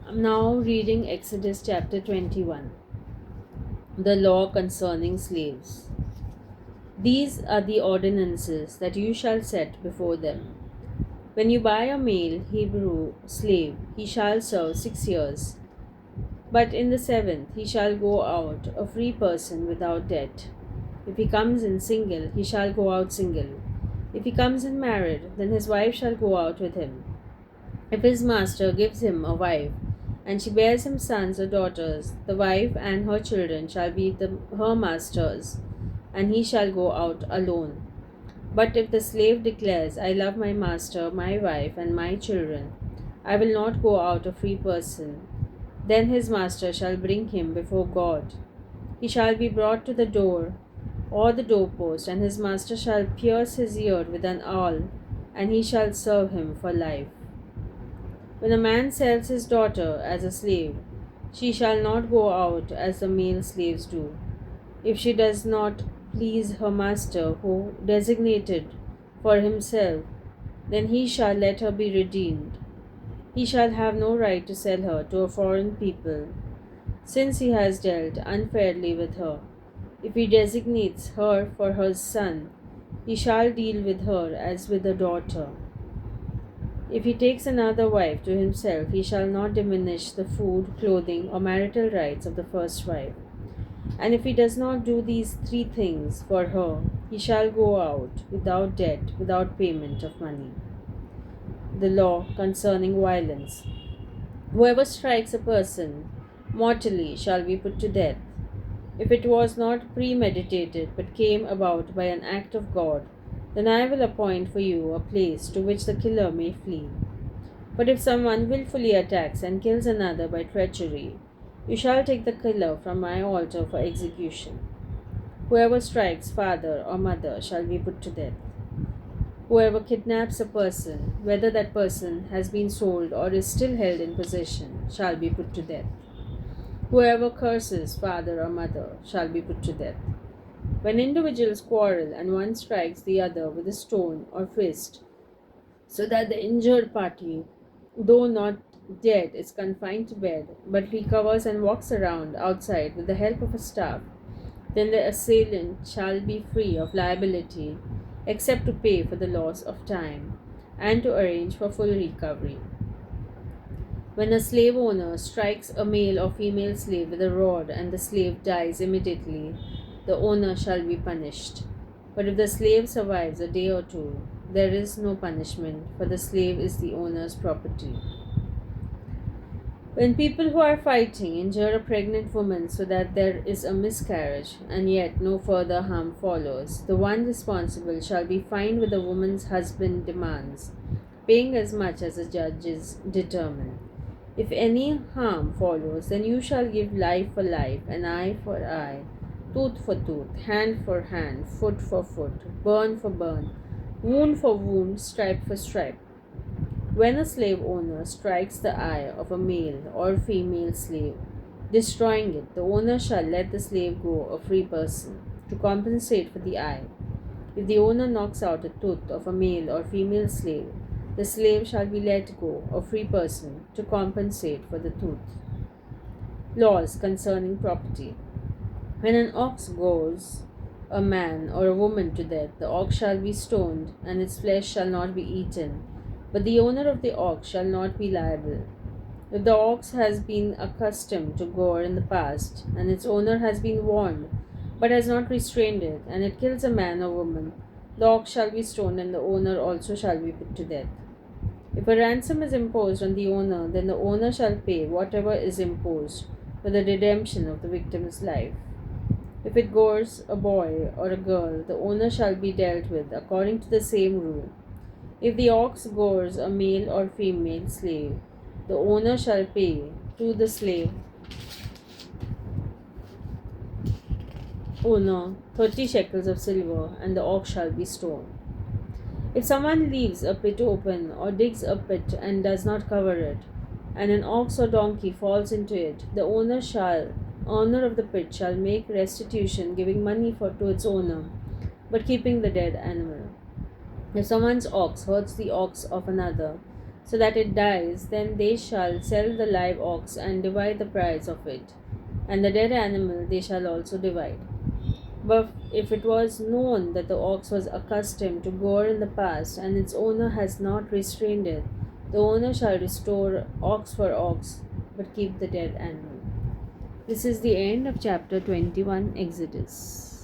I'm now reading Exodus chapter 21, the law concerning slaves. These are the ordinances that you shall set before them. When you buy a male Hebrew slave, he shall serve 6 years. But in the seventh he shall go out a free person without debt. If he comes in single, he shall go out single. If he comes in married, then his wife shall go out with him. If his master gives him a wife, and she bears him sons or daughters, the wife and her children shall be her master's, and he shall go out alone. But if the slave declares, I love my master, my wife, and my children, I will not go out a free person, then his master shall bring him before God. He shall be brought to the door or the doorpost, and his master shall pierce his ear with an awl, and he shall serve him for life. When a man sells his daughter as a slave, she shall not go out as the male slaves do. If she does not please her master who designated for himself, then he shall let her be redeemed. He shall have no right to sell her to a foreign people, since he has dealt unfairly with her. If he designates her for his son, he shall deal with her as with a daughter. If he takes another wife to himself, he shall not diminish the food, clothing, or marital rights of the first wife. And if he does not do these three things for her, he shall go out without debt, without payment of money. The law concerning violence. Whoever strikes a person mortally shall be put to death. If it was not premeditated, but came about by an act of God, then I will appoint for you a place to which the killer may flee. But if someone wilfully attacks and kills another by treachery, you shall take the killer from my altar for execution. Whoever strikes father or mother shall be put to death. Whoever kidnaps a person, whether that person has been sold or is still held in possession, shall be put to death. Whoever curses father or mother shall be put to death. When individuals quarrel and one strikes the other with a stone or fist, so that the injured party, though not dead, is confined to bed, but recovers and walks around outside with the help of a staff, then the assailant shall be free of liability, except to pay for the loss of time and to arrange for full recovery. When a slave owner strikes a male or female slave with a rod and the slave dies immediately, the owner shall be punished. But if the slave survives a day or two, there is no punishment, for the slave is the owner's property. When people who are fighting injure a pregnant woman so that there is a miscarriage, and yet no further harm follows, the one responsible shall be fined with the woman's husband demands, paying as much as the judges determine. If any harm follows, then you shall give life for life, and eye for eye, tooth for tooth, hand for hand, foot for foot, burn for burn, wound for wound, stripe for stripe. When a slave owner strikes the eye of a male or female slave, destroying it, the owner shall let the slave go a free person to compensate for the eye. If the owner knocks out a tooth of a male or female slave, the slave shall be let go a free person to compensate for the tooth. Laws concerning property. When an ox gores a man or a woman to death, the ox shall be stoned, and its flesh shall not be eaten, but the owner of the ox shall not be liable. If the ox has been accustomed to gore in the past, and its owner has been warned, but has not restrained it, and it kills a man or woman, the ox shall be stoned, and the owner also shall be put to death. If a ransom is imposed on the owner, then the owner shall pay whatever is imposed for the redemption of the victim's life. If it gores a boy or a girl, the owner shall be dealt with according to the same rule. If the ox gores a male or female slave, the owner shall pay to the slave owner 30 shekels of silver, and the ox shall be stoned. If someone leaves a pit open or digs a pit and does not cover it, and an ox or donkey falls into it, the owner of the pit shall make restitution, giving money to its owner, but keeping the dead animal. If someone's ox hurts the ox of another, so that it dies, then they shall sell the live ox and divide the price of it, and the dead animal they shall also divide. But if it was known that the ox was accustomed to gore in the past, and its owner has not restrained it, the owner shall restore ox for ox, but keep the dead animal. This is the end of chapter 21, Exodus.